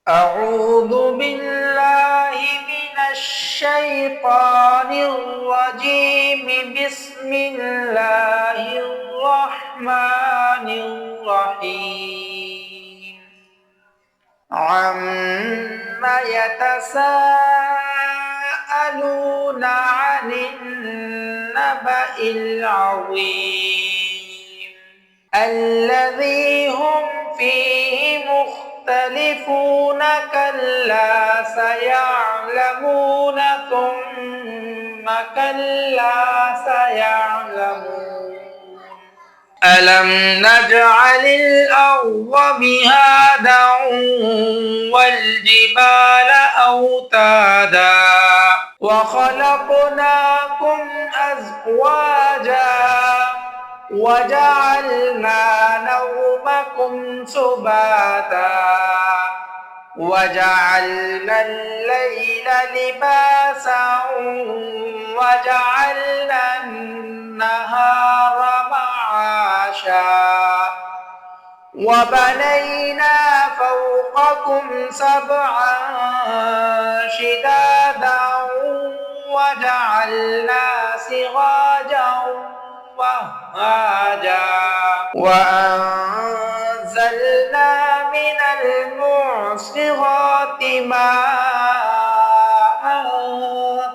أعوذ بالله من الشيطان الرجيم. بسم الله الرحمن الرحيم. عما يتساءلون عن النبأ العظيم الذي هم فيه مختلفون. كلا سيعلمون ثم كلا سيعلمون. ألم نجعل الأرض مهادا والجبال أوتادا وخلقناكم أزواجا وجعلنا نومكم سباتا وجعلنا الليل لباسا وجعلنا النهار معاشا وبنينا فوقكم سبعا شدادا وجعلنا سراجا وهاجا وأنزلنا من المعصرات ماء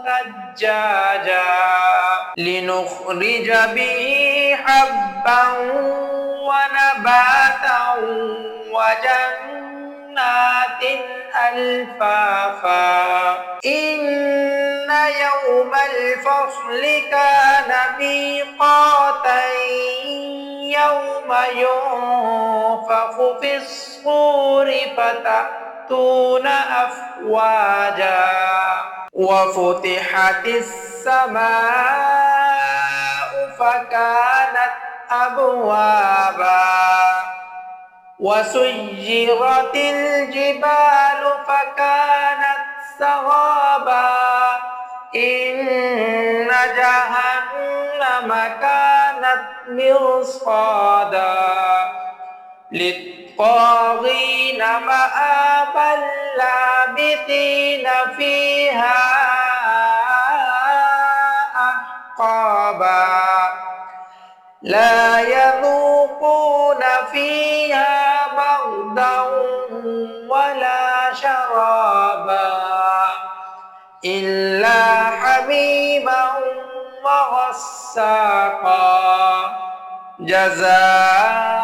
ثجاجا لنخرج به حبا ونباتا وجنات ألفافا. إن يوم الفصل كان ميقاتا يوم ينفخ في الصور فتأتون أفواجا وفتحت السماء فكانت أبوابا وسيرت الجبال فكانت سرابا. إن جهنم كانت مرصادا للطاغين مآبا لابثين فيها أحقابا لا يذوقون فيها بردا ولا شرابا إلا حميما وغساقا جزاء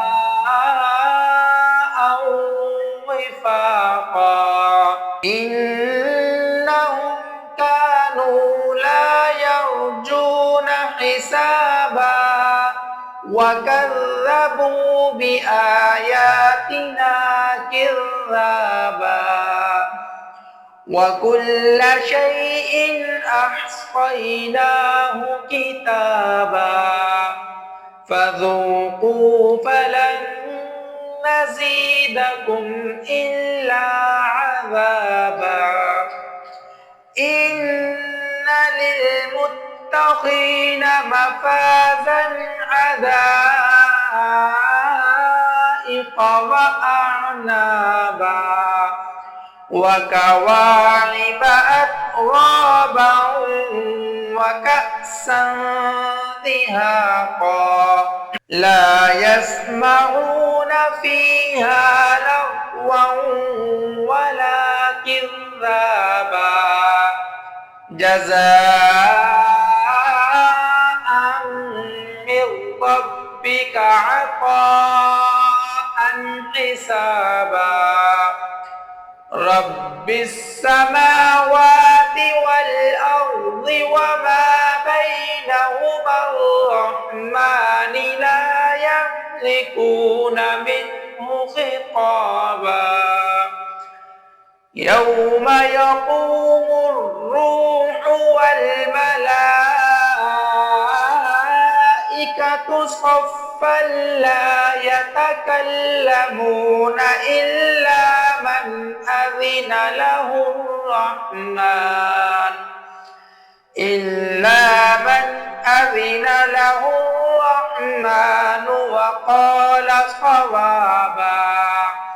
وفاقا. إنهم كانوا لا يرجون حسابا وكذبوا بآياتنا كذابا وكل شيء أحصيناه كتابا فذوقوا فلن نزيدكم إلا عذابا. إن للمتقين مفازا حدائق وأعنابا وكواعب أترابا وكأسا دهاقا لا يسمعون فيها لغوا ولا كذابا جزاء من ربك عطاء حسابا. رب السماوات والأرض وما بينهما الرحمن لا يملكون منه خطابا. يوم يقوم الروح والملائكة صفا لا يتكلمون إلا من أذن له الرحمن وقال صوابا.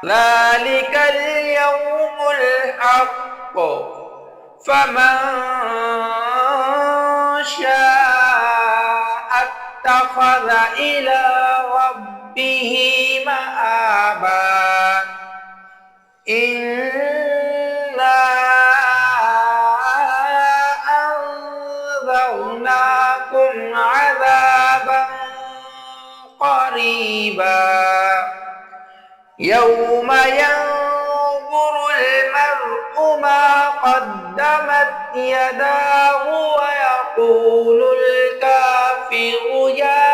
ذلك اليوم الحق فمن شاء اتخذ إلى ربه مآبا إنا أنذرناكم عذابا قريبا يوم ينظر المرء ما قدمت يداه ويقول الكافر يا